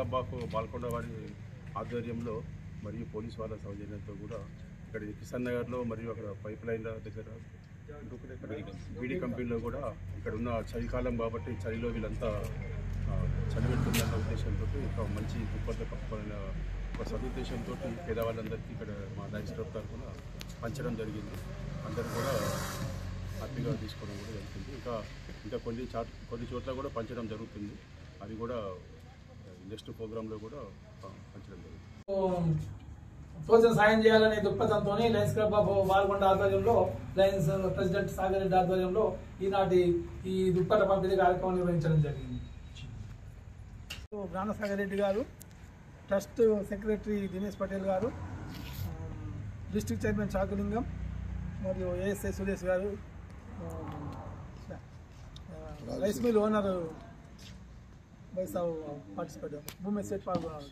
Club of Balkonda వారి ఆధ్వర్యంలో మరియు పోలీస్ వాళ్ళ సౌజన్యంతో కూడా ఇక్కడ కిషన్ నగర్లో మరియు అక్కడ పైప్ లైన్ల దగ్గర బీడీ కంపెనీలో కూడా ఇక్కడ ఉన్న చలికాలం కాబట్టి చలిలో వీళ్ళంతా చలి పెడుతుందన్న ఉద్దేశంతో ఒక మంచి దుప్పట్ల కప్పుకోవాలన్న ఒక సదుద్దేశంతో పేదవాళ్ళందరికీ ఇక్కడ మా లయన్స్ క్లబ్ తరఫున పంచడం జరిగింది. అందరూ కూడా హ్యాపీగా తీసుకోవడం కూడా జరుగుతుంది. ఇంకా కొన్ని చోట్ల కూడా పంచడం జరుగుతుంది. అది కూడా నెక్స్ట్ ప్రోగ్రాంలో కూడా పంచడం జరుగుతుంది. తోచిన సాయం చేయాలనే దృక్పథంతో లయన్స్ క్లబ్ ఆఫ్ బాల్కొండ ఆధ్వర్యంలో లయన్స్ ప్రెసిడెంట్ సాగర్ రెడ్డి ఆధ్వర్యంలో ఈనాటి ఈ దుప్పట్ల పంపిణీ కార్యక్రమం నిర్వహించడం జరిగింది. సాగర్ రెడ్డి గారు, ట్రస్ట్ సెక్రటరీ దినేష్ పటేల్ గారు, డిస్ట్రిక్ట్ చైర్మన్ చాకులింగం మరియు ఏఎస్ఐ సురేష్ గారు, రైస్ మిల్ ఓనర్ వైసావ్ పార్టిసిపేట్ భూమి సెట్ పాల్గొన్నారు.